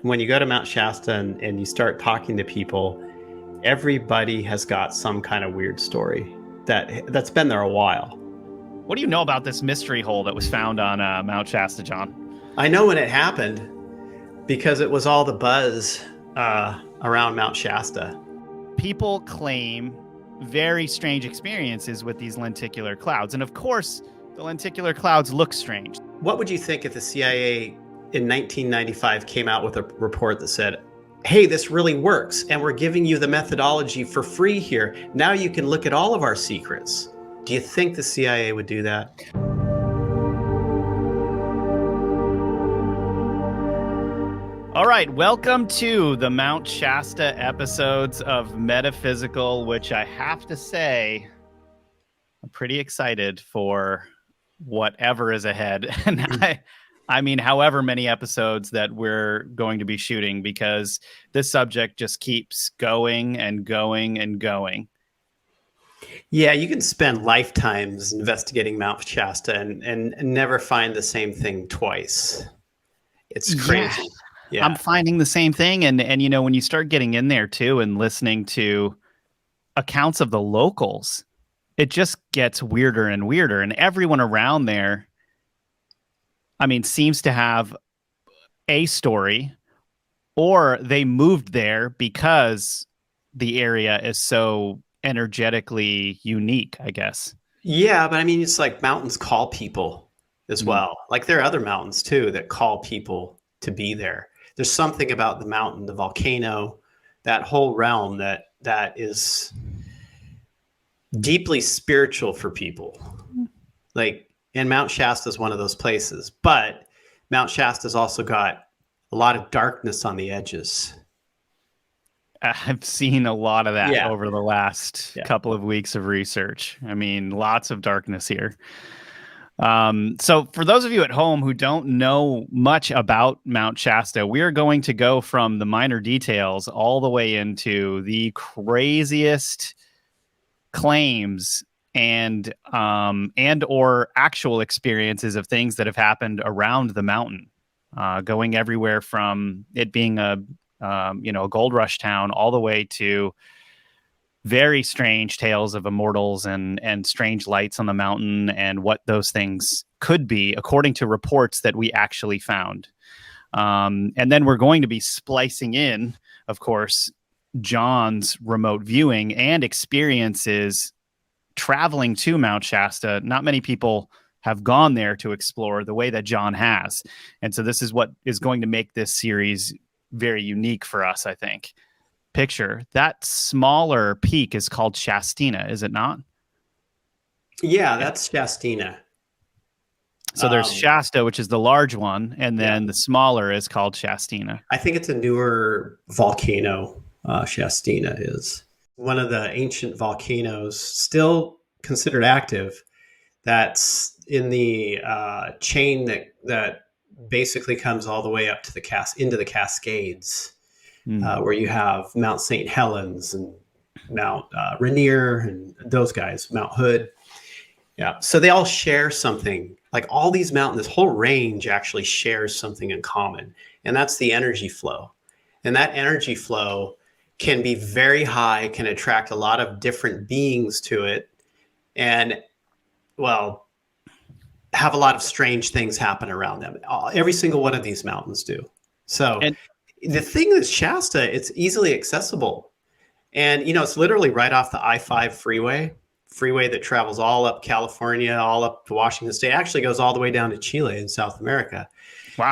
When you go to Mount Shasta and you start talking to people, everybody has got some kind of weird story that's been there a while. What do you know about this mystery hole that was found on Mount Shasta, John? I know when it happened because it was all the buzz around Mount Shasta. People claim very strange experiences with these lenticular clouds. And of course, the lenticular clouds look strange. What would you think if the CIA in 1995 came out with a report that said, hey, this really works, and we're giving you the methodology for free here. Now you can look at all of our secrets. Do you think the CIA would do that? All right, welcome to the Mount Shasta episodes of Metaphysical, which I have to say, I'm pretty excited for whatever is ahead. And I mean, however many episodes that we're going to be shooting, because this subject just keeps going and going and going. Yeah, you can spend lifetimes investigating Mount Shasta and never find the same thing twice. It's crazy. Yeah. I'm finding the same thing. And, you know, when you start getting in there, too, and listening to accounts of the locals, it just gets weirder and weirder. And everyone around there, I mean, seems to have a story, or they moved there because the area is so energetically unique, I guess. Yeah, but I mean, it's like mountains call people as well. Like there are other mountains too that call people to be there. There's something about the mountain, the volcano, that whole realm that is deeply spiritual for people. Like, and Mount Shasta is one of those places, but Mount Shasta's also got a lot of darkness on the edges. I've seen a lot of that over the last couple of weeks of research. I mean, lots of darkness here. So for those of you at home who don't know much about Mount Shasta, we are going to go from the minor details all the way into the craziest claims and or actual experiences of things that have happened around the mountain, going everywhere from it being a gold rush town all the way to very strange tales of immortals and strange lights on the mountain and what those things could be, according to reports that we actually found. And then we're going to be splicing in, of course, John's remote viewing and experiences traveling to Mount Shasta. Not many people have gone there to explore the way that John has. And so this is what is going to make this series very unique for us, I think. Picture that smaller peak is called Shastina, is it not? Yeah, that's Shastina. So there's Shasta, which is the large one, and then the smaller is called Shastina. I think it's a newer volcano. Shastina is one of the ancient volcanoes, still considered active, that's in the chain that basically comes all the way up to into the Cascades, where you have Mount St. Helens and Mount Rainier and those guys, Mount Hood. Yeah, so they all share something. Like all these mountains, this whole range actually shares something in common, and that's the energy flow. And that energy flow can be very high, can attract a lot of different beings to it, and, well, have a lot of strange things happen around them. Every single one of these mountains do. So the thing is, Shasta, it's easily accessible. And, you know, it's literally right off the I-5 freeway that travels all up California, all up to Washington State. It actually goes all the way down to Chile in South America. Wow.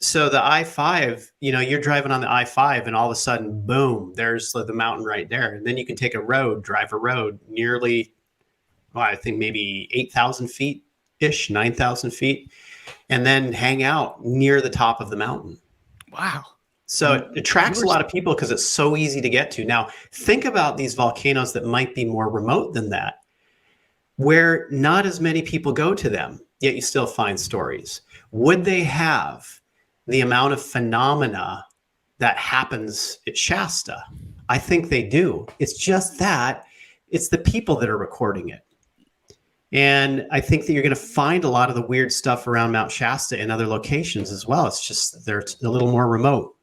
So the I-5, you know, you're driving on the I-5 and all of a sudden, boom, there's the mountain right there. And then you can take drive a road nearly, I think maybe 8,000 feet-ish, 9,000 feet, and then hang out near the top of the mountain. Wow. So it attracts a lot of people because it's so easy to get to. Now, think about these volcanoes that might be more remote than that, where not as many people go to them, yet you still find stories. Would they have the amount of phenomena that happens at Shasta? I think they do. It's just that it's the people that are recording it. And I think that you're going to find a lot of the weird stuff around Mount Shasta in other locations as well. It's just they're a little more remote.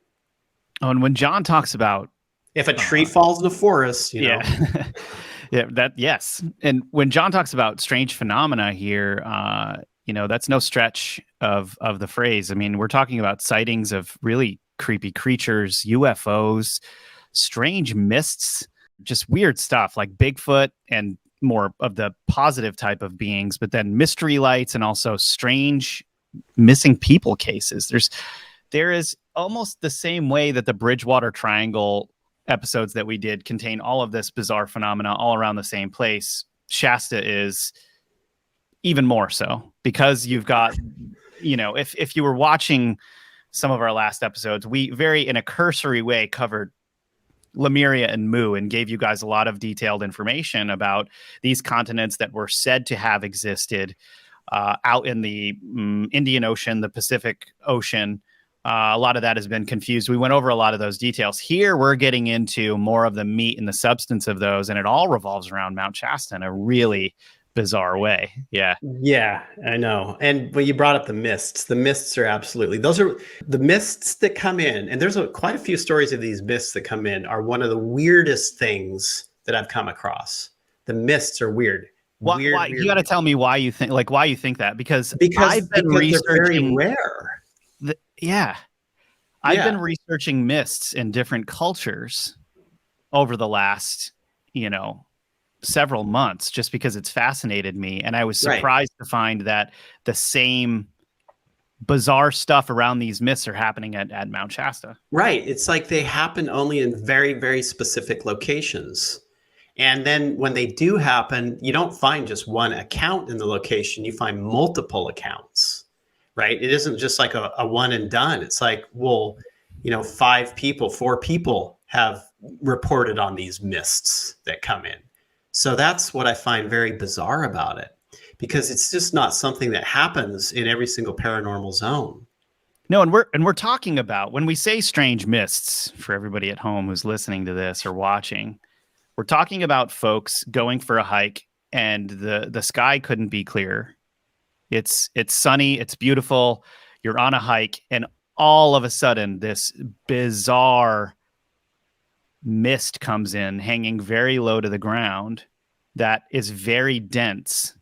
Oh, and when John talks about if a tree falls in the forest, yeah. Yeah, yes. And when John talks about strange phenomena here, that's no stretch of the phrase. I mean, we're talking about sightings of really creepy creatures, UFOs, strange mists, just weird stuff like Bigfoot and more of the positive type of beings, but then mystery lights and also strange missing people cases. There is almost the same way that the Bridgewater Triangle episodes that we did contain all of this bizarre phenomena all around the same place. Shasta is even more so, because you've got, if you were watching some of our last episodes, we very in a cursory way covered Lemuria and Mu and gave you guys a lot of detailed information about these continents that were said to have existed out in the Indian Ocean, the Pacific Ocean. A lot of that has been confused. We went over a lot of those details. Here, we're getting into more of the meat and the substance of those, and it all revolves around Mount Shasta in a really bizarre way. Yeah. Yeah, I know. And when you brought up the mists are absolutely, those are the mists that come in. And there's quite a few stories of these mists that come in are one of the weirdest things that I've come across. The mists are weird. Why, you got to tell me why you think that, because I've been researching, they're very rare. I've been researching mists in different cultures over the last, several months, just because it's fascinated me. And I was surprised to find that the same bizarre stuff around these myths are happening at Mount Shasta. Right. It's like they happen only in very, very specific locations. And then when they do happen, you don't find just one account in the location, you find multiple accounts. Right? It isn't just like a one and done. It's like, well, 4 people have reported on these mists that come in. So that's what I find very bizarre about it, because it's just not something that happens in every single paranormal zone. No, and we're talking about, when we say strange mists, for everybody at home who's listening to this or watching, we're talking about folks going for a hike and the sky couldn't be clearer. It's sunny, it's beautiful. You're on a hike, and all of a sudden, this bizarre mist comes in, hanging very low to the ground, that is very dense,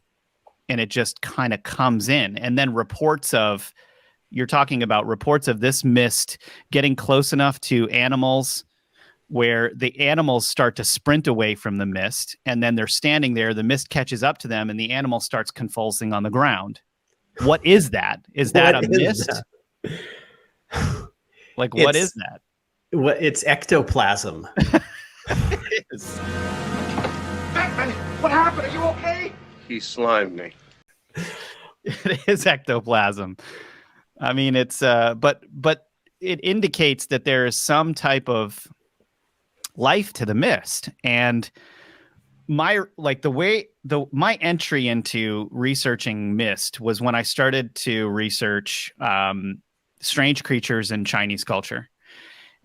and it just kind of comes in. And then you're talking about reports of this mist getting close enough to animals where the animals start to sprint away from the mist, and then they're standing there, the mist catches up to them, and the animal starts convulsing on the ground. What is that? Is that a mist? Like, what is that? It's ectoplasm. It is. Batman, what happened? Are you okay? He slimed me. It is ectoplasm. I mean, it's but it indicates that there is some type of life to the mist. And my entry into researching mist was when I started to research strange creatures in Chinese culture.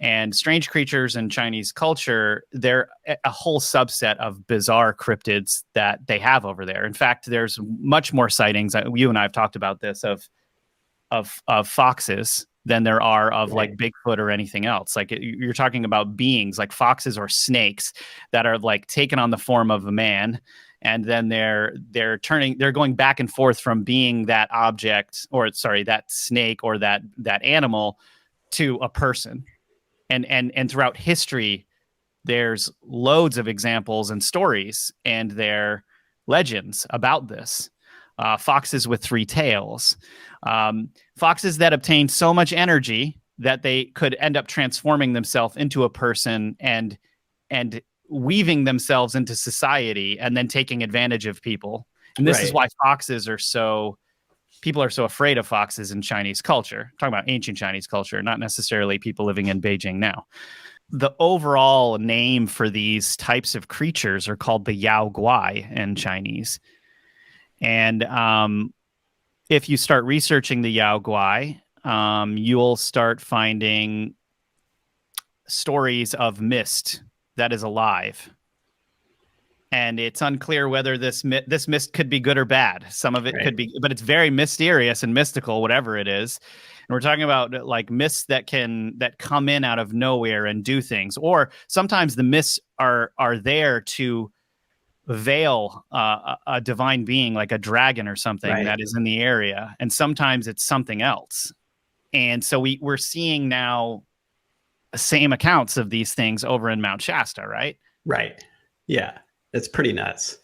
And strange creatures in Chinese culture, they're a whole subset of bizarre cryptids that they have over there. In fact, there's much more sightings. You and I have talked about this of foxes than there are of like Bigfoot or anything else. Like you're talking about beings like foxes or snakes that are like taken on the form of a man, and then they're going back and forth from being that object, or sorry, that snake or that animal, to a person. And throughout history, there's loads of examples and stories and their legends about this. Foxes with 3 tails, foxes that obtained so much energy that they could end up transforming themselves into a person and weaving themselves into society and then taking advantage of people. And this is why people are so afraid of foxes in Chinese culture. I'm talking about ancient Chinese culture, not necessarily people living in Beijing now. The overall name for these types of creatures are called the Yao Guai in Chinese. And if you start researching the Yao Guai, you'll start finding stories of mist that is alive. and it's unclear whether this mist could be good or bad. Some of it could be, but it's very mysterious and mystical, whatever it is. And we're talking about like mists that come in out of nowhere and do things, or sometimes the mists are there to veil a divine being, like a dragon or something that is in the area, and sometimes it's something else. And so we're seeing now the same accounts of these things over in Mount Shasta, right? Right. Yeah. It's pretty nuts.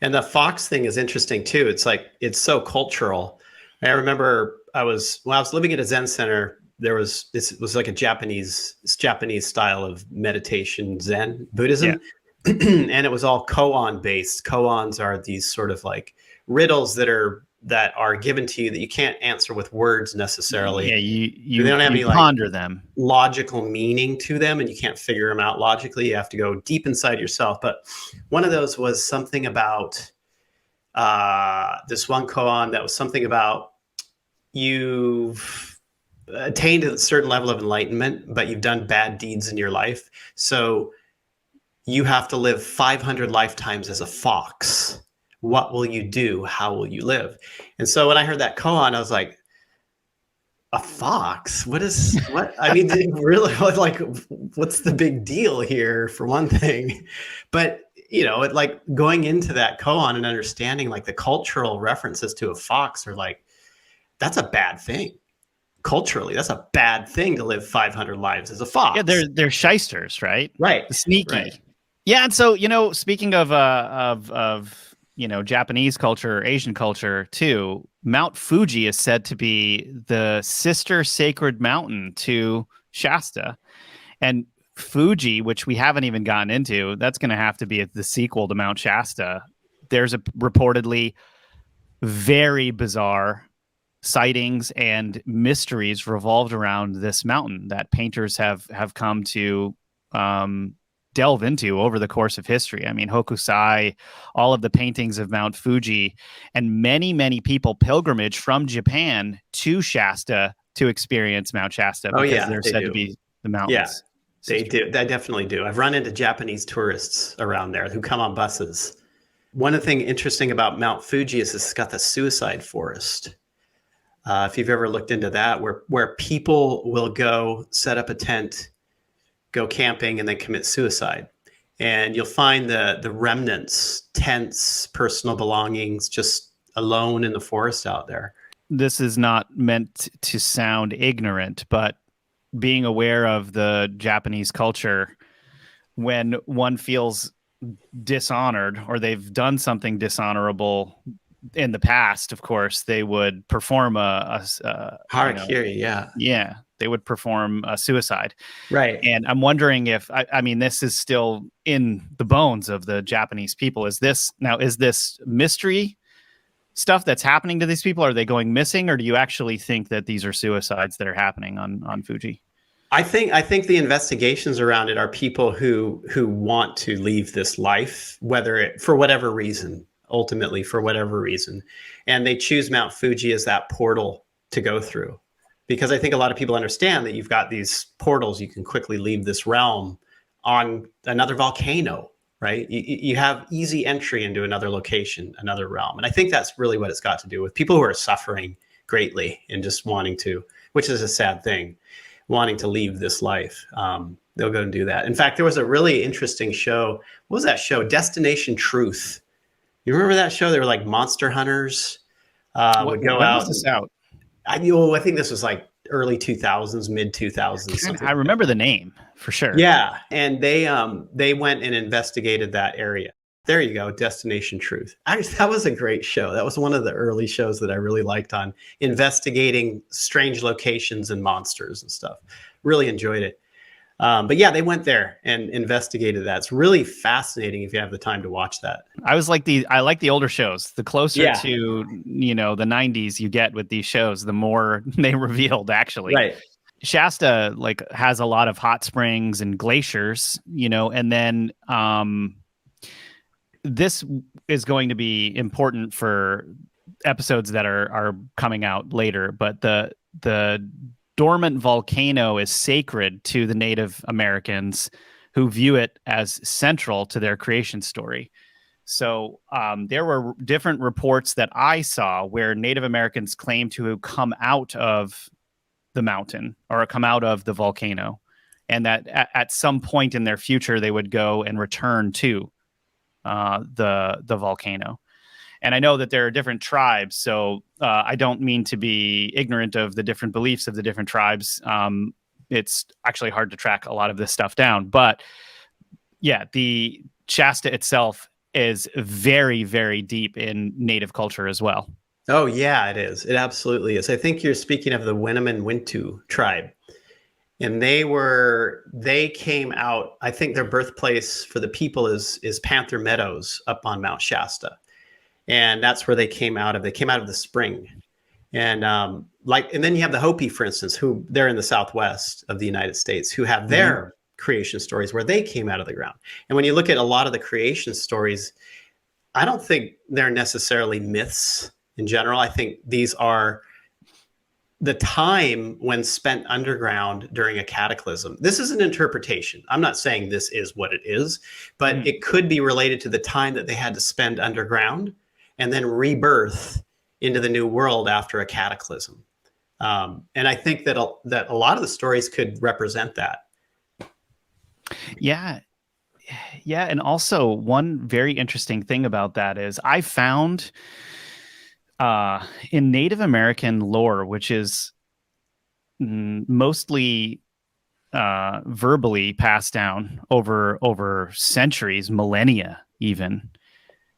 And the fox thing is interesting too. It's like, it's so cultural. I remember when I was living at a Zen center, it was like a Japanese style of meditation, Zen Buddhism. Yeah. And it was all koan based. Koans are these sort of like riddles that are given to you that you can't answer with words necessarily. Yeah, they don't have any ponder them, logical meaning to them, and you can't figure them out logically. You have to go deep inside yourself. But one of those was something about this one koan that was something about you've attained a certain level of enlightenment, but you've done bad deeds in your life. So you have to live 500 lifetimes as a fox. What will you do? How will you live? And so when I heard that koan, I was like, a fox? What? I mean, really, like, what's the big deal here, for one thing? But, it, like, going into that koan and understanding like the cultural references to a fox are like, that's a bad thing. Culturally, that's a bad thing to live 500 lives as a fox. Yeah, they're shysters, right? Right. Sneaky. Right. Yeah, and so, speaking of Japanese culture, Asian culture too, Mount Fuji is said to be the sister sacred mountain to Shasta. And Fuji, which we haven't even gotten into, that's going to have to be the sequel to Mount Shasta. There's reportedly very bizarre sightings and mysteries revolved around this mountain that painters have come to delve into over the course of history. I mean, Hokusai, all of the paintings of Mount Fuji, and many, many people pilgrimage from Japan to Shasta to experience Mount Shasta because they're said to be the mountains. Yeah, they do. They definitely do. I've run into Japanese tourists around there who come on buses. One of the things interesting about Mount Fuji is it's got the suicide forest. If you've ever looked into that, where people will go set up a tent, go camping, and then commit suicide. And you'll find the remnants, tents, personal belongings, just alone in the forest out there. This is not meant to sound ignorant, but being aware of the Japanese culture, when one feels dishonored or they've done something dishonorable in the past, of course, they would perform harakiri. Yeah. They would perform a suicide. Right. And I'm wondering if, I mean, this is still in the bones of the Japanese people. Is this mystery stuff that's happening to these people? Are they going missing, or do you actually think that these are suicides that are happening on Fuji? I think the investigations around it are people who want to leave this life, for whatever reason, ultimately for whatever reason. And they choose Mount Fuji as that portal to go through. Because I think a lot of people understand that you've got these portals, you can quickly leave this realm on another volcano, right? You have easy entry into another location, another realm. And I think that's really what it's got to do with people who are suffering greatly and just wanting to, which is a sad thing, wanting to leave this life. They'll go and do that. In fact, there was a really interesting show. What was that show? Destination Truth. You remember that show? They were like monster hunters. Would go out. When was this out? I think this was like early 2000s, mid 2000s. I remember the name for sure. Yeah. And they went and investigated that area. There you go. Destination Truth. Actually, that was a great show. That was one of the early shows that I really liked on investigating strange locations and monsters and stuff. Really enjoyed it. But yeah, they went there and investigated that. It's really fascinating if you have the time to watch that. I like the older shows. The closer to, the 90s you get with these shows, the more they revealed actually. Right. Shasta has a lot of hot springs and glaciers, and then this is going to be important for episodes that are coming out later, but the dormant volcano is sacred to the Native Americans who view it as central to their creation story. So there were different reports that I saw where Native Americans claimed to have come out of the mountain or come out of the volcano, and that at some point in their future they would go and return to the volcano. And I know that there are different tribes, so I don't mean to be ignorant of the different beliefs of the different tribes. It's actually hard to track a lot of this stuff down, but yeah, the Shasta itself is very, very deep in Native culture as well. Oh, yeah, it is. It absolutely is. I think you're speaking of the Winneman Wintu tribe. And they came out, I think their birthplace for the people is Panther Meadows up on Mount Shasta. And that's where they came out of. They came out of the spring. And and then you have the Hopi, for instance, who they're in the Southwest of the United States, who have their creation stories where they came out of the ground. And when you look at a lot of the creation stories, I don't think they're necessarily myths in general. I think these are the time when spent underground during a cataclysm. This is an interpretation. I'm not saying this is what it is, but it could be related to the time that they had to spend underground and then rebirth into the new world after a cataclysm. And I think that a lot of the stories could represent that. Yeah. Yeah. And also one very interesting thing about that is I found in Native American lore, which is mostly verbally passed down over centuries, millennia even,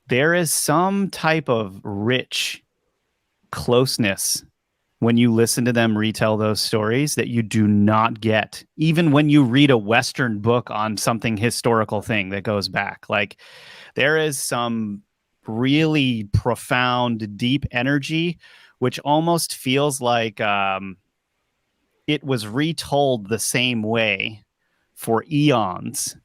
there is some type of rich closeness when you listen to them retell those stories that you do not get even when you read a Western book on something historical thing that goes back. Like there is some really profound, deep energy, which almost feels like it was retold the same way for eons.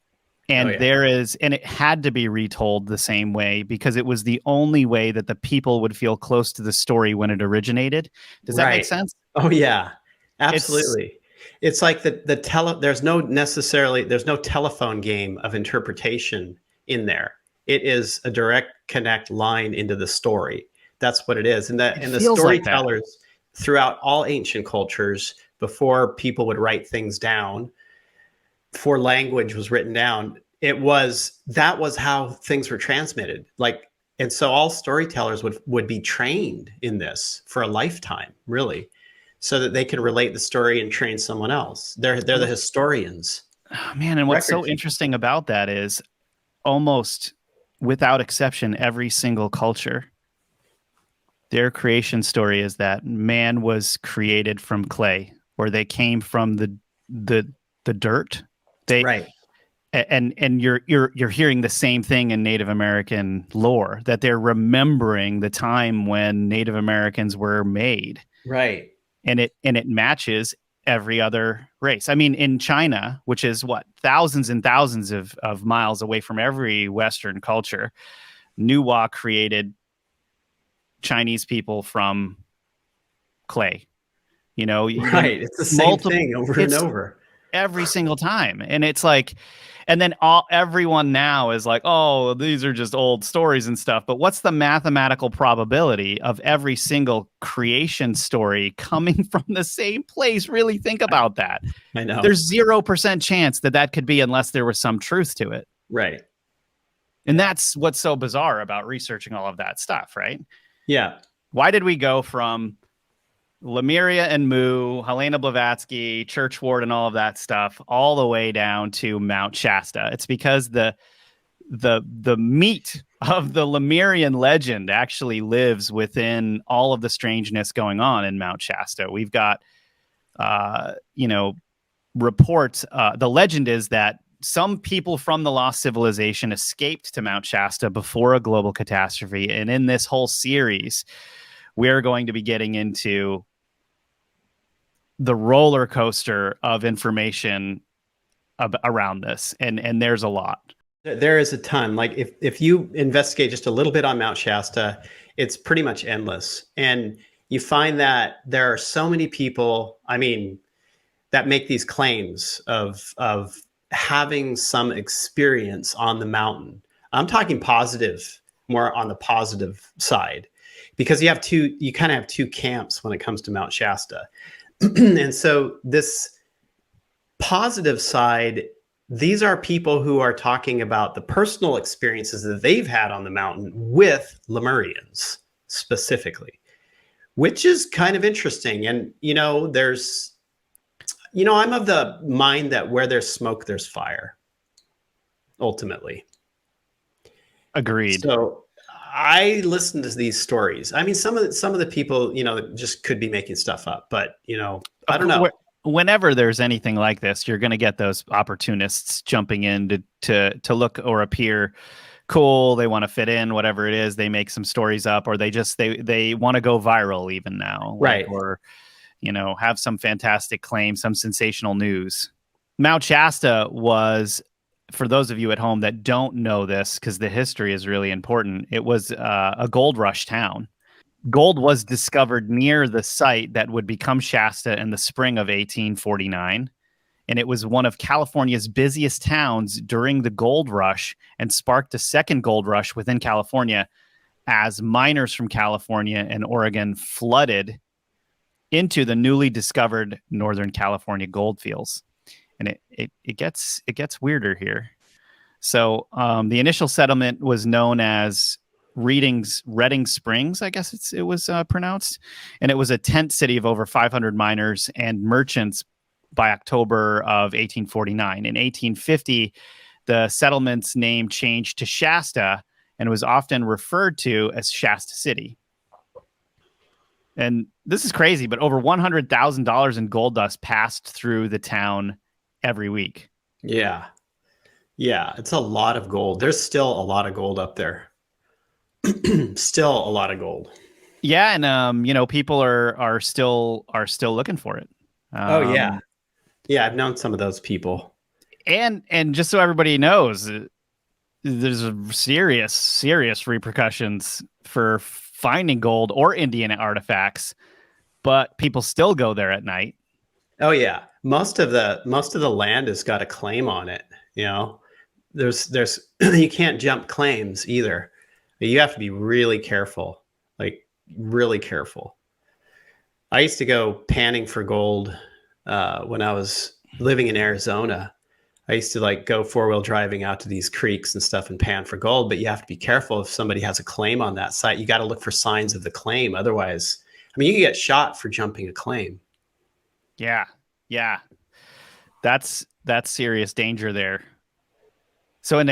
And and it had to be retold the same way because it was the only way that the people would feel close to the story when it originated. Does that make sense? Oh yeah, absolutely. It's like there's no telephone game of interpretation in there. It is a direct connect line into the story. That's what it is. And the storytellers throughout all ancient cultures, before people would write things down, before language was written down, that was how things were transmitted. And so all storytellers would be trained in this for a lifetime, really, so that they can relate the story and train someone else. They're the historians. Oh, man, and what's so interesting about that is almost without exception, every single culture, their creation story is that man was created from clay, or they came from the dirt. And you're hearing the same thing in Native American lore, that they're remembering the time when Native Americans were made. Right. And it matches every other race. I mean, in China, which is thousands and thousands of miles away from every Western culture, Nuwa created Chinese people from clay. Right. It's the same thing over and over. Every single time. And it's like, and then everyone now is like, oh, these are just old stories and stuff. But what's the mathematical probability of every single creation story coming from the same place? Really think about that. I know. There's 0% chance that could be unless there was some truth to it. Right. And that's what's so bizarre about researching all of that stuff, right? Yeah. Why did we go from Lemuria and Mu, Helena, Blavatsky, Churchward, and all of that stuff, all the way down to Mount Shasta? It's because the meat of the Lemurian legend actually lives within all of the strangeness going on in Mount Shasta. We've got, reports. The legend is that some people from the lost civilization escaped to Mount Shasta before a global catastrophe. And in this whole series, we're going to be getting into the roller coaster of information around this. And there's a lot. There is a ton. Like if you investigate just a little bit on Mount Shasta, it's pretty much endless. And you find that there are so many people, that make these claims of having some experience on the mountain. I'm talking positive more on the positive side, because you kind of have two camps when it comes to Mount Shasta. And so this positive side, these are people who are talking about the personal experiences that they've had on the mountain with Lemurians specifically, which is kind of interesting. And, I'm of the mind that where there's smoke, there's fire, ultimately. Agreed. So I listen to these stories. I mean, some of the people, just could be making stuff up, but, I don't know. Whenever there's anything like this, you're going to get those opportunists jumping in to look or appear cool. They want to fit in, whatever it is. They make some stories up, or they want to go viral even now. Right. Or, have some fantastic claim, some sensational news. Mount Shasta was, for those of you at home that don't know this, because the history is really important, it was a gold rush town. Gold was discovered near the site that would become Shasta in the spring of 1849. And it was one of California's busiest towns during the gold rush, and sparked a second gold rush within California as miners from California and Oregon flooded into the newly discovered Northern California gold fields. And it gets weirder here. So the initial settlement was known as Reading Springs, I guess it was pronounced. And it was a tent city of over 500 miners and merchants by October of 1849. In 1850, the settlement's name changed to Shasta and was often referred to as Shasta City. And this is crazy, but over $100,000 in gold dust passed through the town every week. Yeah. Yeah, it's a lot of gold. There's still a lot of gold up there. Still a lot of gold. Yeah, and people are still looking for it. Oh yeah. Yeah, I've known some of those people. And just so everybody knows, there's serious repercussions for finding gold or Indian artifacts, but people still go there at night. Oh yeah. Most of the land has got a claim on it, There's you can't jump claims either. You have to be really careful, like really careful. I used to go panning for gold when I was living in Arizona. I used to go 4-wheel driving out to these creeks and stuff and pan for gold, but you have to be careful if somebody has a claim on that site. You got to look for signs of the claim. Otherwise, you can get shot for jumping a claim. Yeah. That's serious danger there. So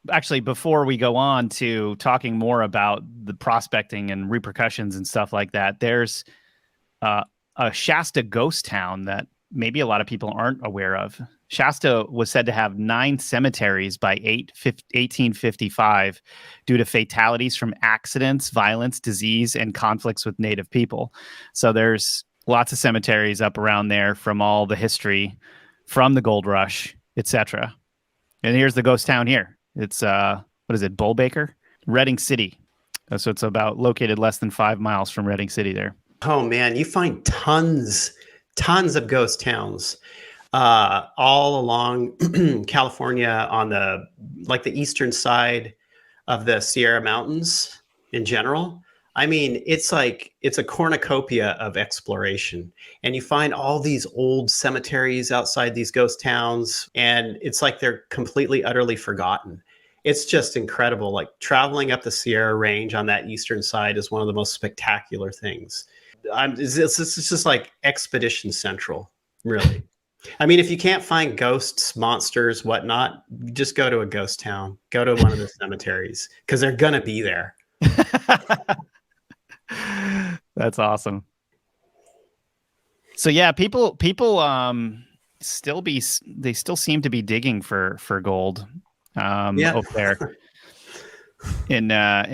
actually, before we go on to talking more about the prospecting and repercussions and stuff like that, there's a Shasta ghost town that maybe a lot of people aren't aware of. Shasta was said to have 9 cemeteries by 1855 due to fatalities from accidents, violence, disease, and conflicts with Native people. So there's lots of cemeteries up around there from all the history from the gold rush, etc. And here's the ghost town here. It's what is it, Bullbaker? Redding City. So it's about located less than 5 miles from Redding City there. Oh man, you find tons of ghost towns all along California on the eastern side of the Sierra Mountains in general. It's a cornucopia of exploration, and you find all these old cemeteries outside these ghost towns, and it's like they're completely, utterly forgotten. It's just incredible. Like traveling up the Sierra Range on that eastern side is one of the most spectacular things. It's just like Expedition Central, really. If you can't find ghosts, monsters, whatnot, just go to a ghost town. Go to one of the cemeteries, because they're gonna be there. That's awesome. So yeah, people still seem to be digging for gold over there. In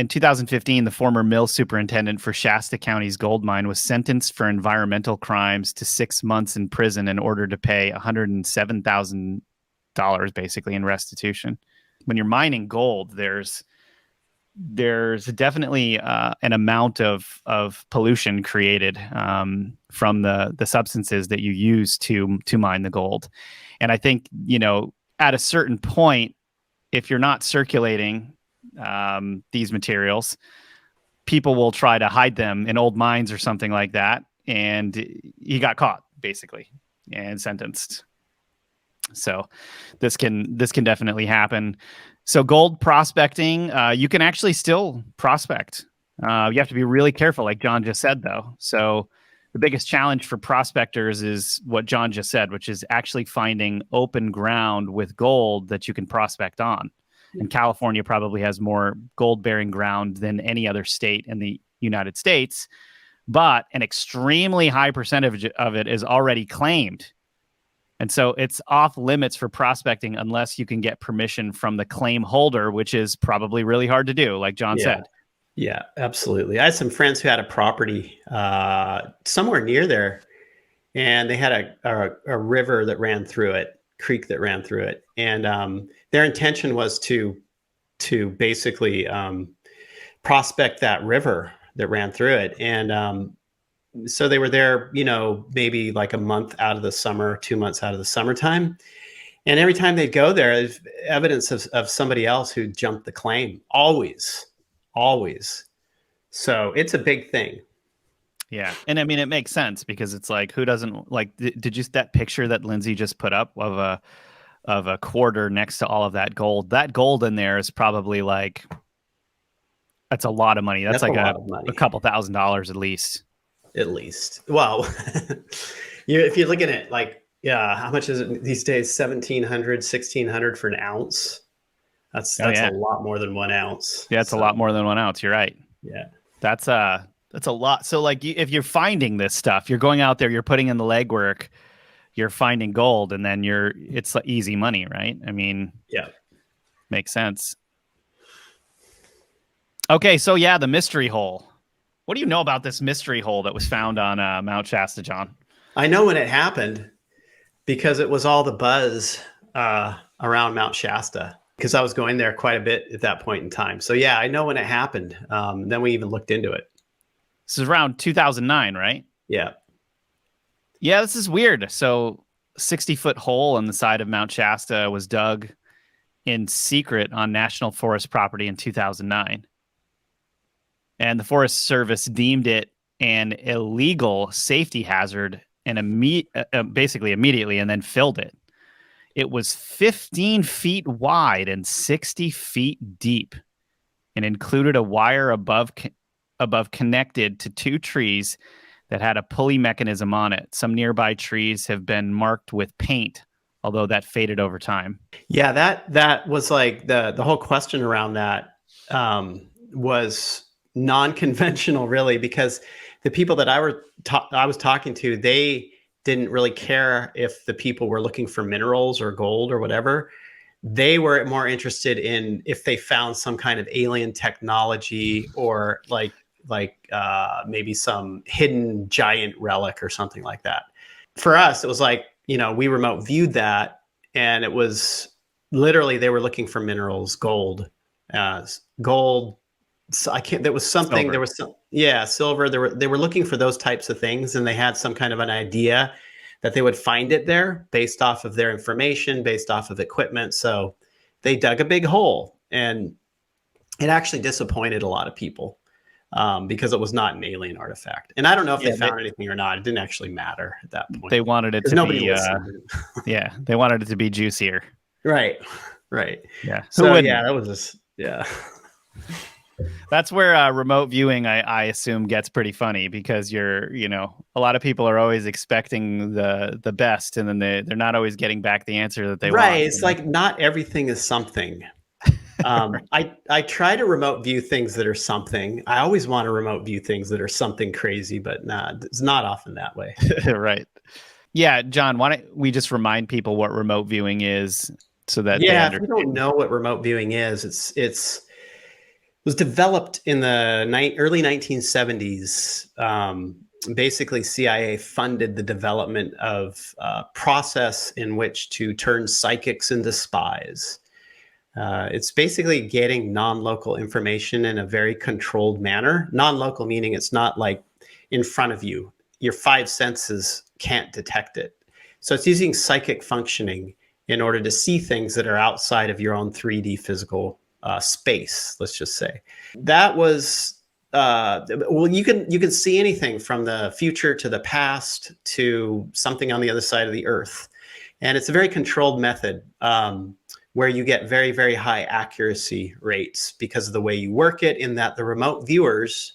2015, the former mill superintendent for Shasta County's gold mine was sentenced for environmental crimes to 6 months in prison in order to pay $107,000 basically in restitution. When you're mining gold, there's definitely an amount of pollution created from the substances that you use to mine the gold. And I think, at a certain point, if you're not circulating these materials, people will try to hide them in old mines or something like that. And he got caught, basically, and sentenced. So this can definitely happen. So gold prospecting, you can actually still prospect. You have to be really careful, like John just said, though. So the biggest challenge for prospectors is what John just said, which is actually finding open ground with gold that you can prospect on. And California probably has more gold-bearing ground than any other state in the United States, but an extremely high percentage of it is already claimed. And so it's off limits for prospecting unless you can get permission from the claim holder, which is probably really hard to do, like John said. Yeah, absolutely. I had some friends who had a property somewhere near there, and they had a river that ran through it, creek that ran through it, and their intention was to basically prospect that river that ran through it, and so they were there, maybe like a month out of the summer, 2 months out of the summertime, and every time they'd go there, there's evidence of somebody else who jumped the claim, always. So it's a big thing. Yeah. And I mean, it makes sense because it's like, who doesn't like, did you that picture that Lindsay just put up of a quarter next to all of that gold in there is probably like, that's a lot of money. That's like a couple $1,000s at least. Well, if you're looking at like, how much is it these days? $1,700, $1,600 for an ounce. That's a lot more than 1 ounce. Yeah, it's a lot more than 1 ounce. You're right. Yeah. That's a lot. So like if you're finding this stuff, you're going out there, you're putting in the legwork, you're finding gold, and then it's like easy money, right? I mean, yeah, makes sense. Okay. So yeah, the mystery hole. What do you know about this mystery hole that was found on Mount Shasta, John? I know when it happened because it was all the buzz around Mount Shasta. Because I was going there quite a bit at that point in time. So yeah, I know when it happened. Then we even looked into it. This is around 2009, right? Yeah. Yeah, this is weird. So 60-foot hole in the side of Mount Shasta was dug in secret on National Forest property in 2009. And the Forest Service deemed it an illegal safety hazard and basically immediately and then filled it. It was 15 feet wide and 60 feet deep and included a wire above connected to 2 trees that had a pulley mechanism on it. Some nearby trees have been marked with paint, although that faded over time. Yeah, that was like the whole question around that was non-conventional, really, because the people that I was talking to, they didn't really care if the people were looking for minerals or gold or whatever. They were more interested in if they found some kind of alien technology or like maybe some hidden giant relic or something like that. For us, it was like, we remote viewed that, and it was literally they were looking for minerals, gold. So there was something, silver. There was some, silver. They were looking for those types of things, and they had some kind of an idea that they would find it there based off of their information, based off of equipment. So they dug a big hole, and it actually disappointed a lot of people because it was not an alien artifact. And I don't know if they found anything or not. It didn't actually matter at that point. They wanted it to be, they wanted it to be juicier. Right. Yeah. So that was just, That's where remote viewing, I assume, gets pretty funny because a lot of people are always expecting the best, and then they're not always getting back the answer that they want. Right. It's like not everything is something. I try to remote view things that are something. I always want to remote view things that are something crazy, but it's not often that way. Right. Yeah, John, why don't we just remind people what remote viewing is so that if you don't know what remote viewing is, it was developed in the early 1970s. Basically, CIA funded the development of a process in which to turn psychics into spies. It's basically getting non-local information in a very controlled manner. Non-local meaning it's not like in front of you. Your 5 senses can't detect it. So it's using psychic functioning in order to see things that are outside of your own 3D physical space, let's just say. That was well, you can see anything from the future to the past to something on the other side of the earth. And it's a very controlled method where you get very, very high accuracy rates because of the way you work it, in that the remote viewers,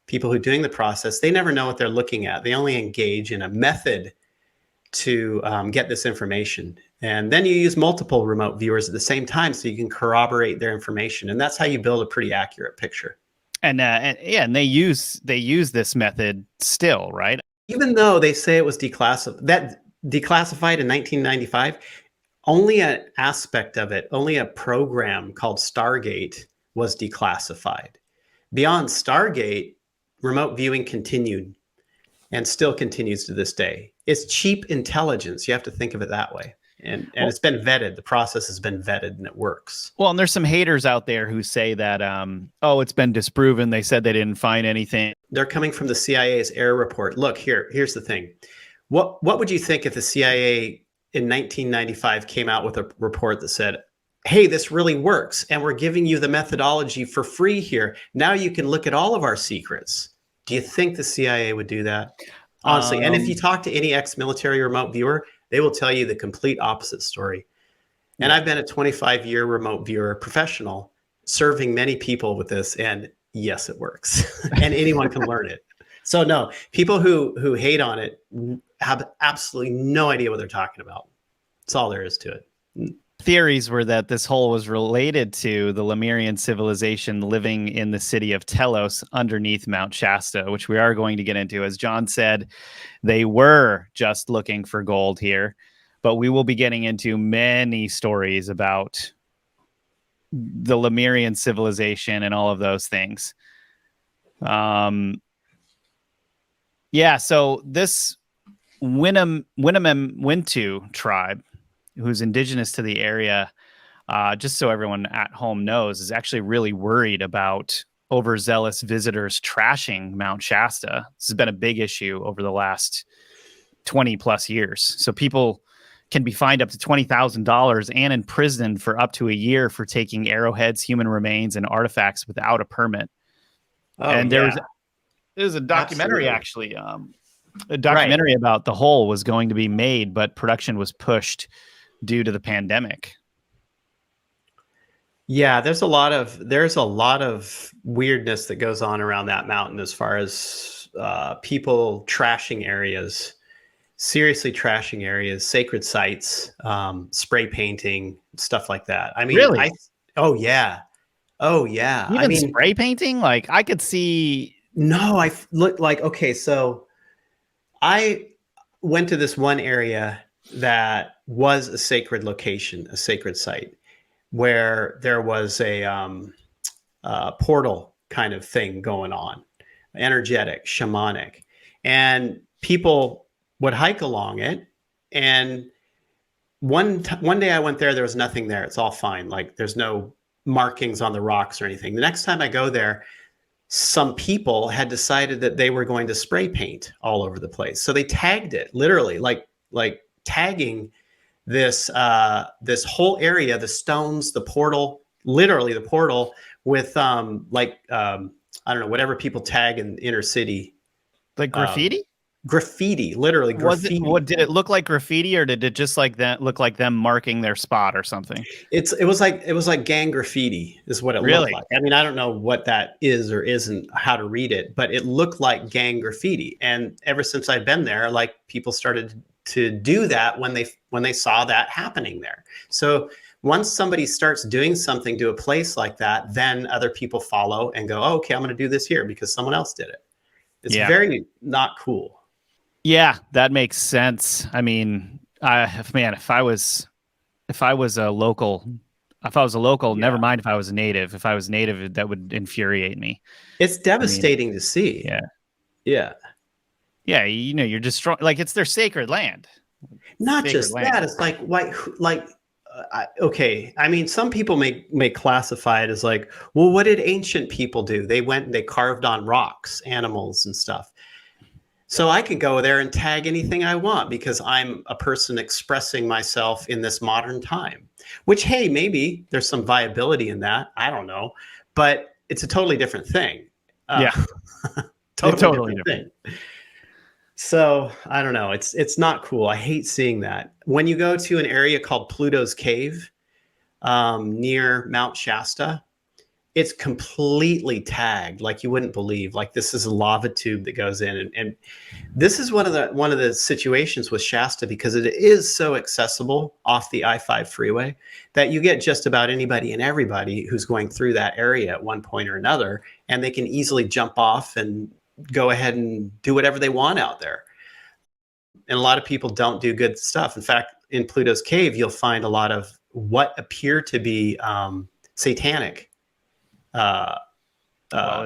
people who are doing the process, they never know what they're looking at. They only engage in a method to get this information. And then you use multiple remote viewers at the same time so you can corroborate their information. And that's how you build a pretty accurate picture. And they use this method still, right? Even though they say it was declassified in 1995, only an aspect of it, only a program called Stargate was declassified. Beyond Stargate, remote viewing continued and still continues to this day. It's cheap intelligence. You have to think of it that way. And it's been vetted. The process has been vetted and it works. Well, and there's some haters out there who say that, it's been disproven. They said they didn't find anything. They're coming from the CIA's error report. Look, here's the thing. What would you think if the CIA in 1995 came out with a report that said, hey, this really works, and we're giving you the methodology for free here. Now you can look at all of our secrets. Do you think the CIA would do that? Honestly, and if you talk to any ex-military remote viewer, they will tell you the complete opposite story. And I've been a 25-year remote viewer professional serving many people with this, and yes, it works. And anyone can learn it. So no, people who hate on it have absolutely no idea what they're talking about. That's all there is to it. Theories were that this hole was related to the Lemurian civilization living in the city of Telos underneath Mount Shasta, which we are going to get into. As John said, they were just looking for gold here, but we will be getting into many stories about the Lemurian civilization and all of those things. So this Wintu tribe, who's indigenous to the area, just so everyone at home knows, is actually really worried about overzealous visitors trashing Mount Shasta. This has been a big issue over the last 20 plus years. So people can be fined up to $20,000 and imprisoned for up to a year for taking arrowheads, human remains, and artifacts without a permit. There's a documentary, actually. A documentary about the hole was going to be made, but production was pushed due to the pandemic. Yeah, there's a lot of weirdness that goes on around that mountain as far as people trashing areas, seriously trashing areas, sacred sites, spray painting, stuff like that. I mean, really? Oh yeah. Even spray painting? Like I could see. No, I looked like, okay, so I went to this one area that was a sacred location, a sacred site, where there was a portal kind of thing going on, energetic, shamanic, and people would hike along it. And one day I went there was nothing there. It's all fine. Like there's no markings on the rocks or anything. The next time I go there, some people had decided that they were going to spray paint all over the place. So they tagged it literally, like tagging this whole area, the stones, the portal, literally the portal with I don't know, whatever people tag in inner city. Like graffiti? Graffiti, literally graffiti. Did it look like graffiti, or did it just like that look like them marking their spot or something? It was like gang graffiti is what it looked like. I mean, I don't know what that is or isn't, how to read it, but it looked like gang graffiti. And ever since I've been there, like people started to do that when they saw that happening there. So once somebody starts doing something to a place like that, then other people follow and go, oh, okay, I'm going to do this here because someone else did it. It's very not cool. Yeah, that makes sense. I mean, if I was a local, never mind if I was a native. If I was native, that would infuriate me. It's devastating to see. Yeah. You're destroying, like, it's their sacred land. Not just that. It's okay. I mean, some people may classify it as like, well, what did ancient people do? They went and they carved on rocks, animals and stuff. So I can go there and tag anything I want because I'm a person expressing myself in this modern time, which, hey, maybe there's some viability in that. I don't know, but it's a totally different thing. Yeah. totally different thing. So I don't know. It's not cool. I hate seeing that. When you go to an area called Pluto's Cave near Mount Shasta, it's completely tagged like you wouldn't believe. Like this is a lava tube that goes in, and this is one of the situations with Shasta, because it is so accessible off the I-5 freeway that you get just about anybody and everybody who's going through that area at one point or another, and they can easily jump off and go ahead and do whatever they want out there. And a lot of people don't do good stuff. In fact, in Pluto's Cave, you'll find a lot of what appear to be satanic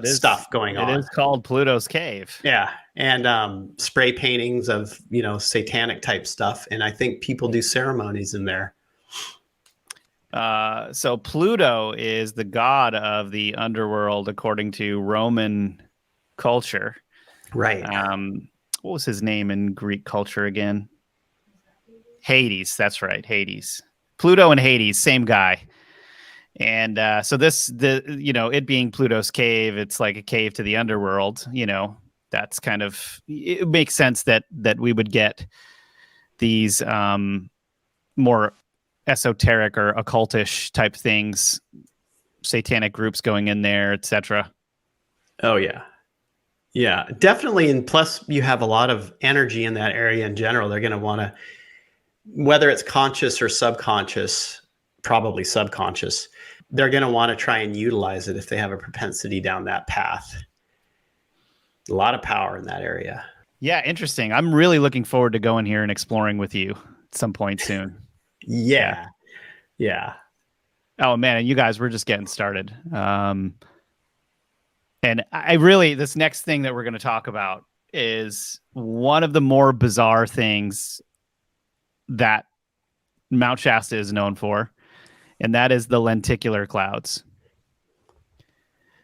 stuff going on. It is called Pluto's Cave. Yeah. And spray paintings of, satanic type stuff. And I think people do ceremonies in there. So Pluto is the god of the underworld, according to Roman culture. Right. What was his name in Greek culture again? Hades. That's right. Hades. Pluto and Hades, same guy. And so it being Pluto's cave, it's like a cave to the underworld. That's kind of, it makes sense that we would get these more esoteric or occultish type things, satanic groups going in there, etc. Oh yeah. Yeah, definitely. And plus you have a lot of energy in that area in general. They're going to want to, whether it's conscious or subconscious, probably subconscious, they're going to want to try and utilize it if they have a propensity down that path. A lot of power in that area. Yeah, interesting. I'm really looking forward to going here and exploring with you at some point soon. Yeah. Oh man, and you guys, we're just getting started. And I really, this next thing that we're going to talk about is one of the more bizarre things that Mount Shasta is known for, and that is the lenticular clouds.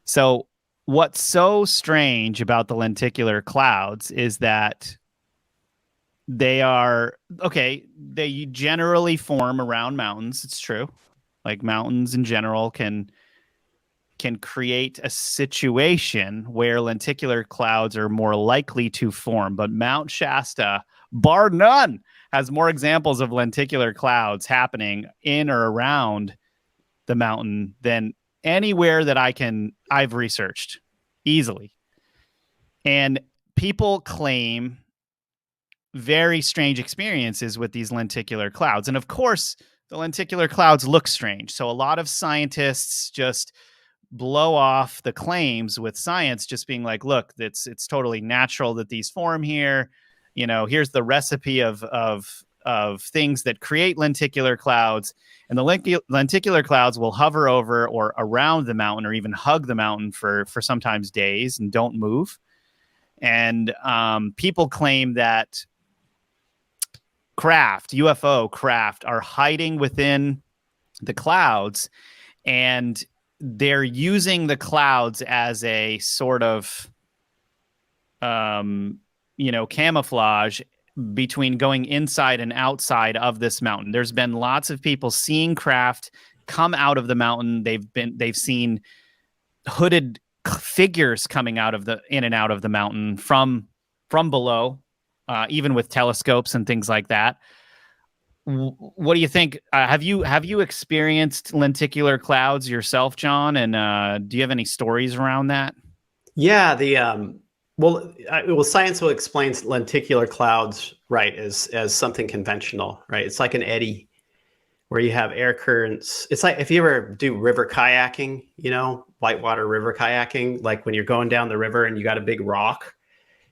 So what's so strange about the lenticular clouds is that they generally form around mountains. It's true. Like mountains in general can create a situation where lenticular clouds are more likely to form. But Mount Shasta, bar none, has more examples of lenticular clouds happening in or around the mountain than anywhere that I've researched easily. And people claim very strange experiences with these lenticular clouds. And of course, the lenticular clouds look strange. So a lot of scientists just blow off the claims with science, just being like, look, it's totally natural that these form here. Here's the recipe of things that create lenticular clouds. And the lenticular clouds will hover over or around the mountain or even hug the mountain for sometimes days and don't move. And people claim that UFO craft are hiding within the clouds, and they're using the clouds as a sort of, camouflage between going inside and outside of this mountain. There's been lots of people seeing craft come out of the mountain. They've seen hooded figures coming in and out of the mountain from below, even with telescopes and things like that. What do you think? Have you experienced lenticular clouds yourself, John? And do you have any stories around that? Yeah, science will explain lenticular clouds, right, as something conventional, right? It's like an eddy where you have air currents. It's like if you ever do river kayaking, whitewater river kayaking, like when you're going down the river and you got a big rock,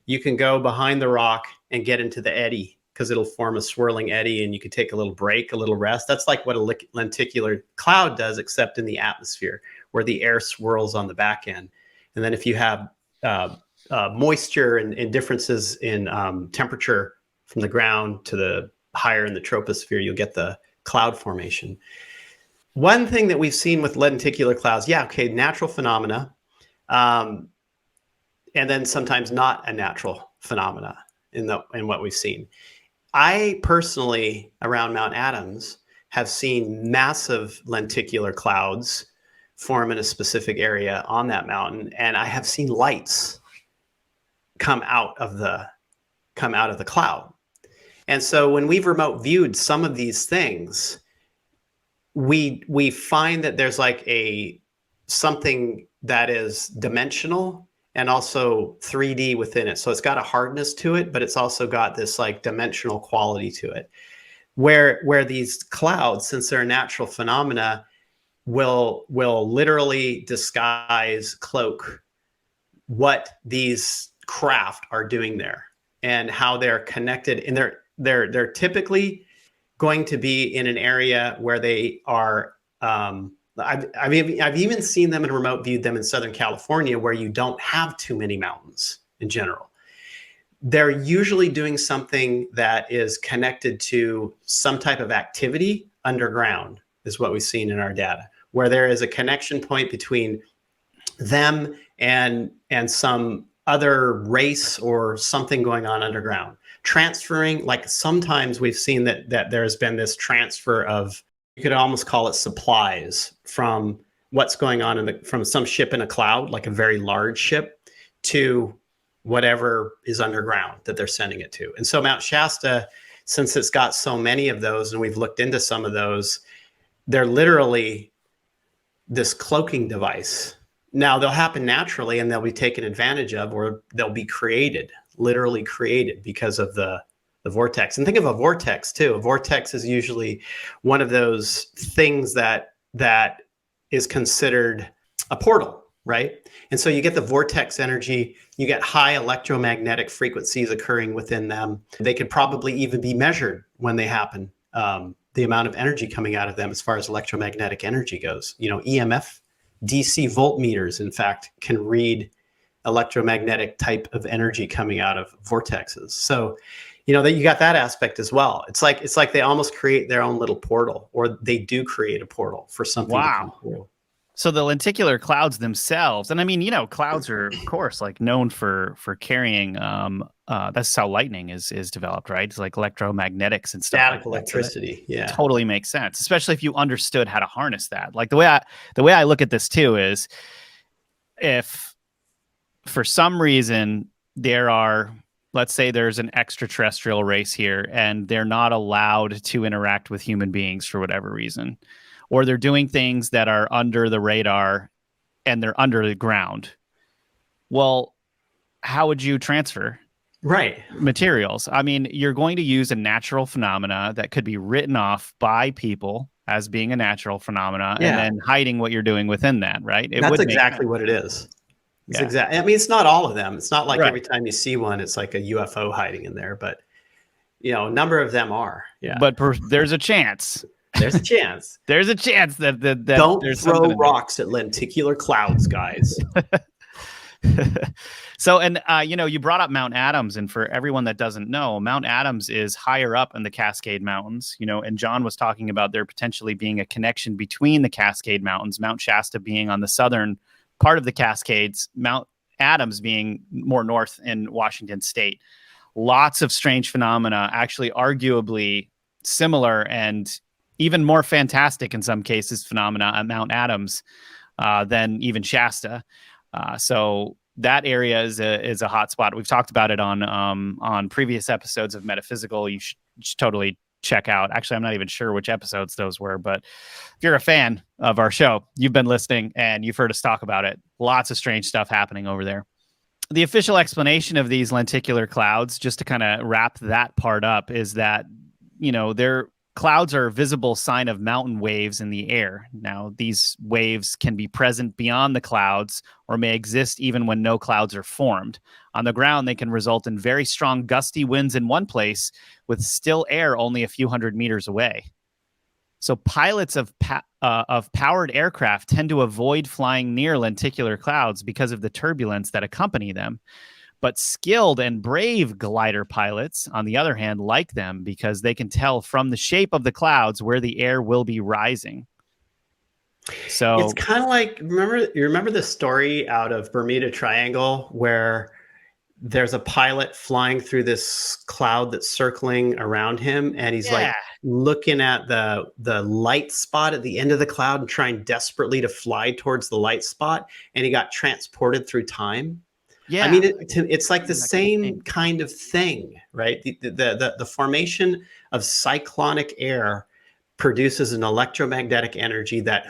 you can go behind the rock and get into the eddy because it'll form a swirling eddy and you can take a little break, a little rest. That's like what a lenticular cloud does, except in the atmosphere where the air swirls on the back end. And then if you have moisture and differences in temperature from the ground to the higher in the troposphere, you'll get the cloud formation. One thing that we've seen with lenticular clouds, natural phenomena, and then sometimes not a natural phenomena in what we've seen. I personally, around Mount Adams, have seen massive lenticular clouds form in a specific area on that mountain, and I have seen lights come out of the cloud. And so when we've remote viewed some of these things, we find that there's like something that is dimensional and also 3D within it. So it's got a hardness to it, but it's also got this like dimensional quality to it, where these clouds, since they're natural phenomena, will literally disguise, cloak what these craft are doing there and how they're connected. And they're typically going to be in an area where they are. I've even seen them and remote viewed them in Southern California, where you don't have too many mountains in general. They're usually doing something that is connected to some type of activity underground, is what we've seen in our data, where there is a connection point between them and some other race or something going on underground. Transferring, like sometimes we've seen that there's been this transfer of, you could almost call it supplies from what's going on from some ship in a cloud, like a very large ship, to whatever is underground that they're sending it to. And so Mount Shasta, since it's got so many of those, and we've looked into some of those, they're literally this cloaking device. Now they'll happen naturally and they'll be taken advantage of, or they'll be created, literally created because of the vortex. And think of a vortex too. A vortex is usually one of those things that is considered a portal, right? And so you get the vortex energy, you get high electromagnetic frequencies occurring within them. They could probably even be measured when they happen, the amount of energy coming out of them as far as electromagnetic energy goes. EMF, DC voltmeters, in fact, can read electromagnetic type of energy coming out of vortexes. So, that you got that aspect as well. It's like they almost create their own little portal, or they do create a portal for something. Wow. To come through. So the lenticular clouds themselves, and I mean, clouds are of course like known for carrying. That's how lightning is developed, right? It's like electromagnetics and stuff. Static electricity. Yeah, totally makes sense, especially if you understood how to harness that. Like the way I look at this too is, if for some reason let's say there's an extraterrestrial race here and they're not allowed to interact with human beings for whatever reason, or they're doing things that are under the radar and they're under the ground. Well, how would you transfer materials? I mean, you're going to use a natural phenomena that could be written off by people as being a natural phenomena, and then hiding what you're doing within that, right? That's exactly what it is. Exactly. I mean, it's not all of them. It's not like every time you see one, it's like a UFO hiding in there, but a number of them are. Yeah. But there's a chance. There's a chance. There's a chance that don't throw rocks at lenticular clouds, guys. So, and you brought up Mount Adams, and for everyone that doesn't know, Mount Adams is higher up in the Cascade Mountains. And John was talking about there potentially being a connection between the Cascade Mountains, Mount Shasta being on the southern part of the Cascades, Mount Adams being more north in Washington State. Lots of strange phenomena, actually arguably similar and even more fantastic in some cases phenomena at Mount Adams than even Shasta. So that area is a hot spot. We've talked about it on previous episodes of Metaphysical. You should totally check out. Actually, I'm not even sure which episodes those were, but if you're a fan of our show, you've been listening and you've heard us talk about it. Lots of strange stuff happening over there. The official explanation of these lenticular clouds, just to kind of wrap that part up, is that, they're clouds are a visible sign of mountain waves in the air. Now, these waves can be present beyond the clouds or may exist even when no clouds are formed. On the ground, they can result in very strong gusty winds in one place with still air only a few hundred meters away. So pilots of powered aircraft tend to avoid flying near lenticular clouds because of the turbulence that accompany them. But skilled and brave glider pilots, on the other hand, like them because they can tell from the shape of the clouds where the air will be rising. So it's kind of like, you remember the story out of Bermuda Triangle where there's a pilot flying through this cloud that's circling around him, and he's like looking at the light spot at the end of the cloud and trying desperately to fly towards the light spot, and he got transported through time. Yeah, I mean, it's like the same kind of thing, right? The formation of cyclonic air produces an electromagnetic energy that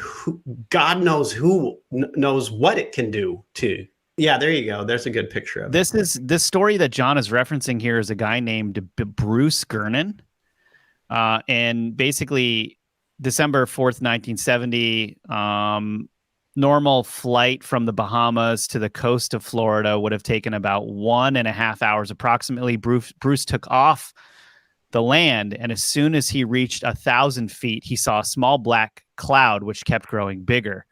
God knows who knows what it can do to. Yeah, there you go. There's a good picture of it. This story that John is referencing here is a guy named Bruce Gernon. And basically, December 4th, 1970, normal flight from the Bahamas to the coast of Florida would have taken about 1.5 hours approximately. Bruce took off the land, and as soon as he reached 1,000 feet, he saw a small black cloud, which kept growing bigger.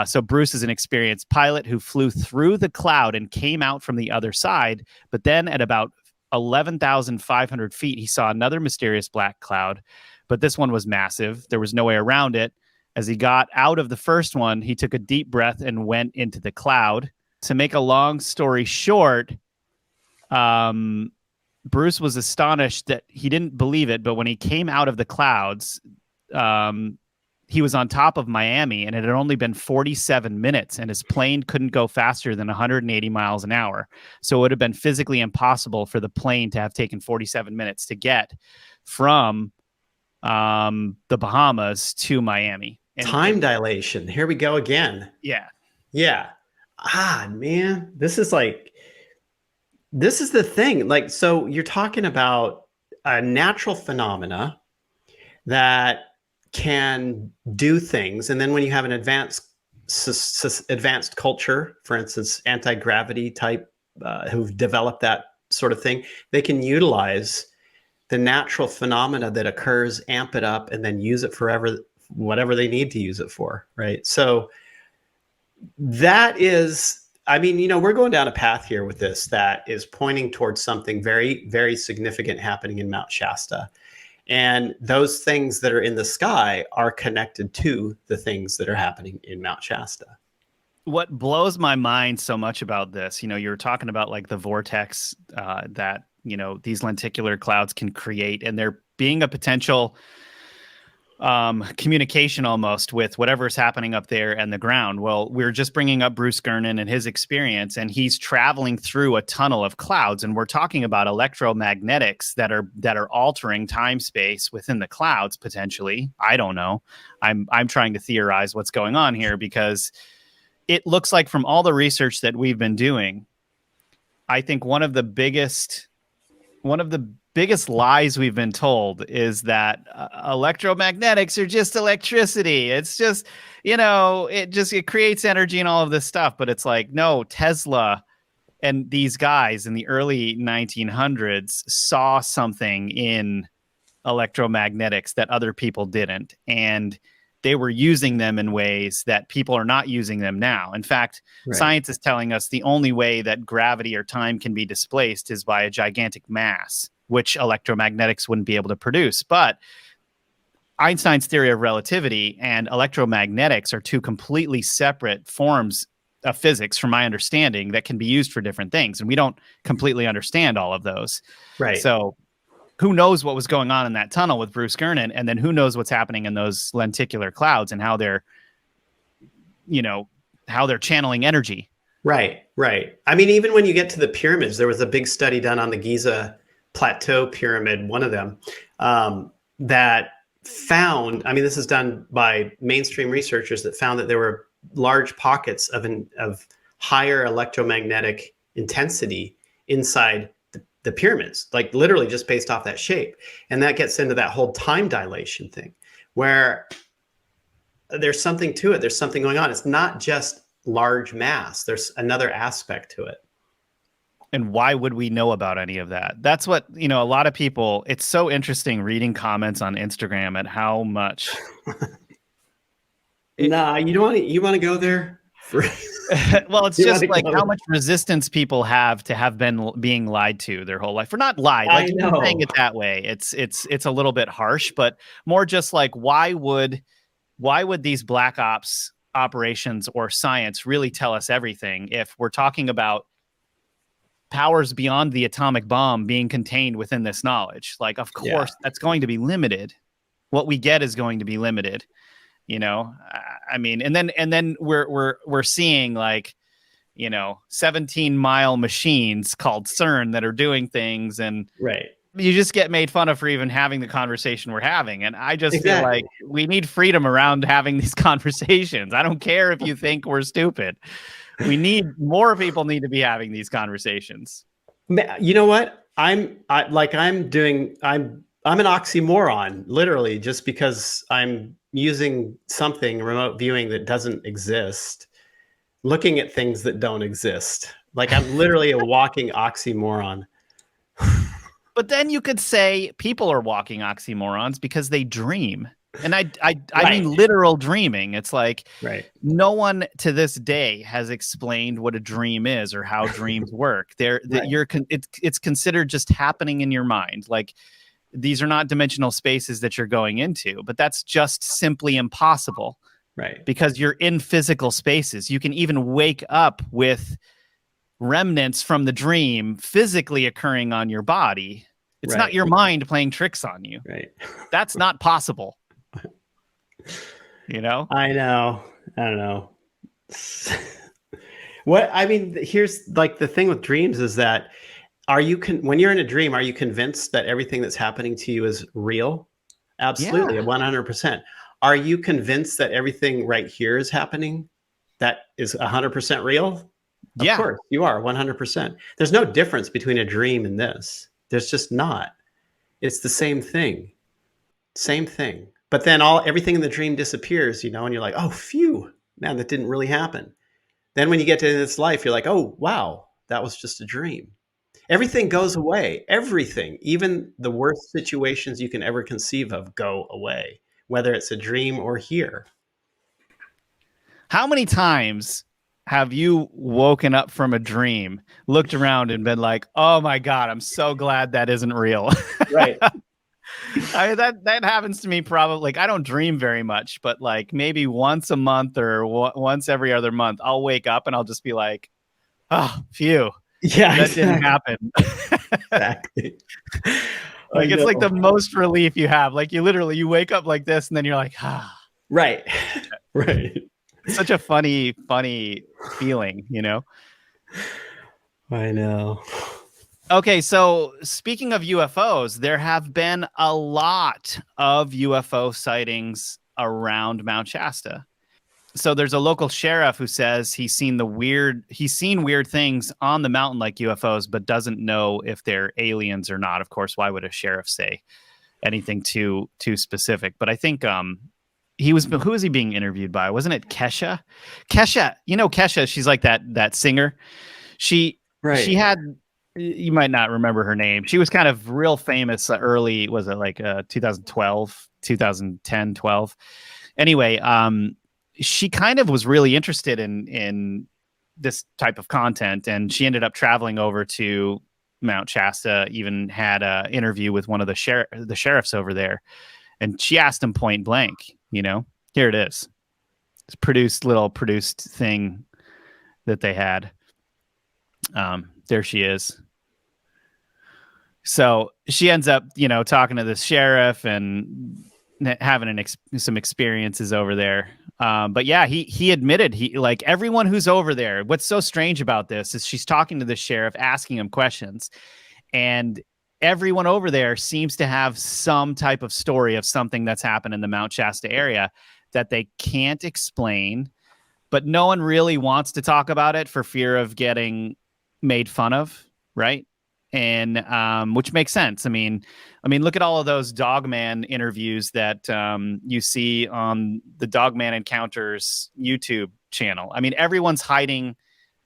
So Bruce is an experienced pilot who flew through the cloud and came out from the other side. But then at about 11,500 feet, he saw another mysterious black cloud. But this one was massive. There was no way around it. As he got out of the first one, he took a deep breath and went into the cloud. To make a long story short, Bruce was astonished that he didn't believe it, but when he came out of the clouds, he was on top of Miami, and it had only been 47 minutes, and his plane couldn't go faster than 180 miles an hour. So it would have been physically impossible for the plane to have taken 47 minutes to get from the Bahamas to Miami. Time dilation. Here we go again. Yeah. Yeah. Man, this is the thing. Like, so you're talking about a natural phenomena that can do things. And then when you have an advanced culture, for instance, anti-gravity type, who've developed that sort of thing, they can utilize the natural phenomena that occurs, amp it up, and then use it forever, whatever they need to use it for, right? So that is, I mean, we're going down a path here with this that is pointing towards something very, very significant happening in Mount Shasta. And those things that are in the sky are connected to the things that are happening in Mount Shasta. What blows my mind so much about this, you were talking about like the vortex that, these lenticular clouds can create, and there being a potential communication almost with whatever's happening up there and the ground. Well, we're just bringing up Bruce Gernon and his experience, and he's traveling through a tunnel of clouds, and we're talking about electromagnetics that are altering time space within the clouds potentially. I don't know. I'm trying to theorize what's going on here, because it looks like from all the research that we've been doing, I think one of the biggest lies we've been told is that electromagnetics are just electricity. It's just, it creates energy and all of this stuff. But it's like, no, Tesla and these guys in the early 1900s saw something in electromagnetics that other people didn't. And they were using them in ways that people are not using them now. In fact, Science is telling us the only way that gravity or time can be displaced is by a gigantic mass, which electromagnetics wouldn't be able to produce. But Einstein's theory of relativity and electromagnetics are two completely separate forms of physics, from my understanding, that can be used for different things. And we don't completely understand all of those. Right. So who knows what was going on in that tunnel with Bruce Gernon, and then who knows what's happening in those lenticular clouds and how they're channeling energy. Right. I mean, even when you get to the pyramids, there was a big study done on the Giza Plateau pyramid, one of them, that found, I mean, this is done by mainstream researchers, that found that there were large pockets of higher electromagnetic intensity inside the pyramids, like literally just based off that shape. And that gets into that whole time dilation thing, where there's something to it. There's something going on. It's not just large mass. There's another aspect to it. And why would we know about any of that? That's what, a lot of people, it's so interesting reading comments on Instagram at how much. You want to go there? Well, it's just like how much resistance people have to have been being lied to their whole life. Or not lied, like saying it that way. It's a little bit harsh, but more just like, why would these black ops operations or science really tell us everything if we're talking about powers beyond the atomic bomb being contained within this knowledge. Like, of course, that's going to be limited. What we get is going to be limited, you know. I mean, and then we're seeing, like, you know, 17-mile machines called CERN that are doing things, and you just get made fun of for even having the conversation we're having. And I just feel like we need freedom around having these conversations. I don't care if you think we're stupid. More people need to be having these conversations. You know what? I'm an oxymoron, literally, just because I'm using something, remote viewing, that doesn't exist, looking at things that don't exist. Like, I'm literally a walking oxymoron. But then you could say people are walking oxymorons because they dream. And I mean literal dreaming. It's like no one to this day has explained what a dream is or how dreams work. It's considered just happening in your mind. Like, these are not dimensional spaces that you're going into, but that's just simply impossible. Right. Because you're in physical spaces. You can even wake up with remnants from the dream physically occurring on your body. It's not your mind playing tricks on you. Right. That's not possible. You know? I know. I don't know. Here's like the thing with dreams is that when you're in a dream, are you convinced that everything that's happening to you is real? Absolutely. 100%. Are you convinced that everything right here is happening that is 100% real? Of course, you are 100%. There's no difference between a dream and this. There's just not. It's the same thing. Same thing. But then everything in the dream disappears, you know, and you're like, oh, phew, man, that didn't really happen. Then when you get to this life, you're like, oh, wow, that was just a dream. Everything goes away. Everything, even the worst situations you can ever conceive of, go away, whether it's a dream or here. How many times have you woken up from a dream, looked around and been like, oh my God, I'm so glad that isn't real? Right. That happens to me probably. Like, I don't dream very much, but like maybe once a month or once every other month, I'll wake up and I'll just be like, oh, phew. Yeah, that didn't happen. Exactly. Like, it's like the most relief you have. Like, you wake up like this and then you're like, ah. Right. Right. It's such a funny feeling, you know? I know. Okay, so speaking of UFOs, there have been a lot of UFO sightings around Mount Shasta. So there's a local sheriff who says he's seen weird things on the mountain like UFOs, but doesn't know if they're aliens or not. Of course, why would a sheriff say anything too specific? But I think who was he being interviewed by? Wasn't it Kesha? Kesha, you know Kesha, she's like that singer. She had, you might not remember her name. She was kind of real famous early, was it like 2010, 12? Anyway, she kind of was really interested in this type of content, and she ended up traveling over to Mount Shasta, even had an interview with one of the sheriffs over there. And she asked him point blank, you know, here it is. It's produced thing that they had. There she is. So she ends up, you know, talking to the sheriff and having some experiences over there. But yeah, he admitted, like everyone who's over there, what's so strange about this is she's talking to the sheriff, asking him questions, and everyone over there seems to have some type of story of something that's happened in the Mount Shasta area that they can't explain, but no one really wants to talk about it for fear of getting made fun of, right? And which makes sense. I mean, look at all of those Dogman interviews that you see on the Dogman Encounters YouTube channel. I mean, everyone's hiding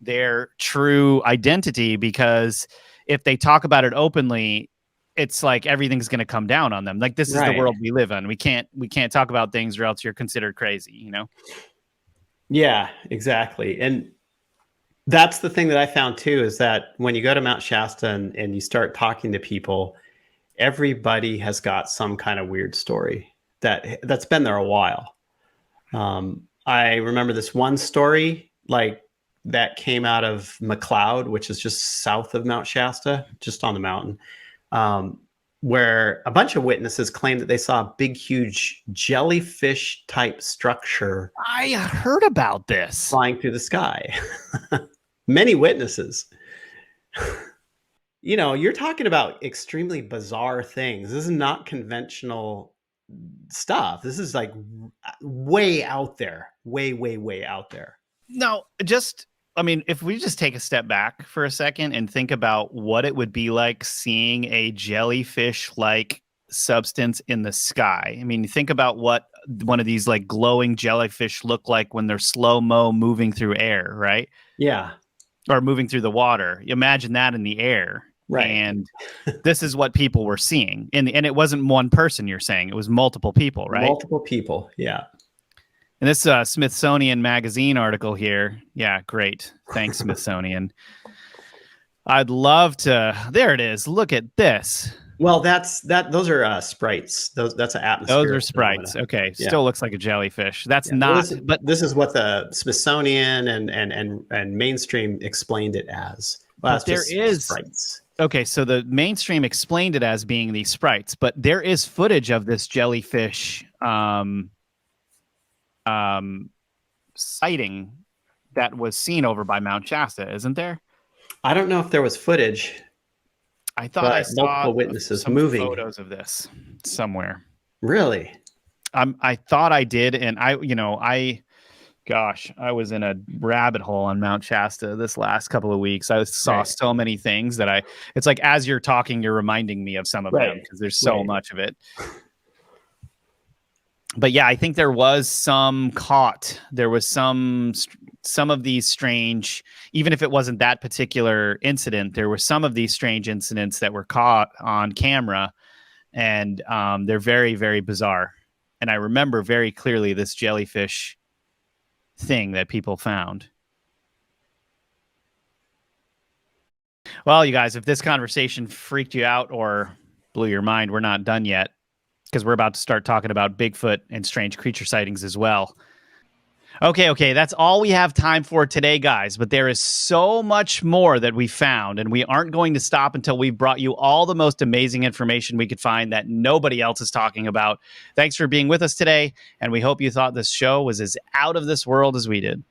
their true identity because if they talk about it openly, it's like everything's going to come down on them. Like, this is the world we live in. We can't talk about things or else you're considered crazy, you know? Yeah, exactly. And that's the thing that I found too, is that when you go to Mount Shasta and you start talking to people, everybody has got some kind of weird story that's been there a while. I remember this one story, like that came out of McLeod, which is just south of Mount Shasta, just on the mountain, where a bunch of witnesses claimed that they saw a big, huge jellyfish type structure. I heard about this. Flying through the sky. Many witnesses. You know, you're talking about extremely bizarre things. This is not conventional stuff. This is like way out there, way out there. No, just, I mean, if we just take a step back for a second and think about what it would be like seeing a jellyfish-like substance in the sky. I mean, you think about what one of these like glowing jellyfish look like when they're slow-mo moving through air, right? Yeah. Or moving through the water. Imagine that in the air. Right. And this is what people were seeing. And it wasn't one person, you're saying. It was multiple people, right? Multiple people, yeah. And this Smithsonian Magazine article here. Yeah, great. Thanks, Smithsonian. I'd love to. There it is. Look at this. Well, those are sprites. That's an atmosphere. Those are sprites. Phenomena. Okay. Yeah. Still looks like a jellyfish. That's not. Well, but this is what the Smithsonian and mainstream explained it as. Well, but there is sprites. Okay, so the mainstream explained it as being these sprites, but there is footage of this jellyfish sighting that was seen over by Mount Shasta, isn't there? I don't know if there was footage. I thought I saw multiple witnesses some moving photos of this somewhere. Really? I thought I did, and I was in a rabbit hole on Mount Shasta this last couple of weeks. I saw so many things that it's like as you're talking, you're reminding me of some of them because there's so much of it. But yeah, I think there was some caught. There was some of these strange, even if it wasn't that particular incident, there were some of these strange incidents that were caught on camera, and they're very, very bizarre. And I remember very clearly this jellyfish thing that people found. Well, you guys, if this conversation freaked you out or blew your mind, we're not done yet, because we're about to start talking about Bigfoot and strange creature sightings as well. Okay, that's all we have time for today, guys, but there is so much more that we found, and we aren't going to stop until we've brought you all the most amazing information we could find that nobody else is talking about. Thanks for being with us today, and we hope you thought this show was as out of this world as we did.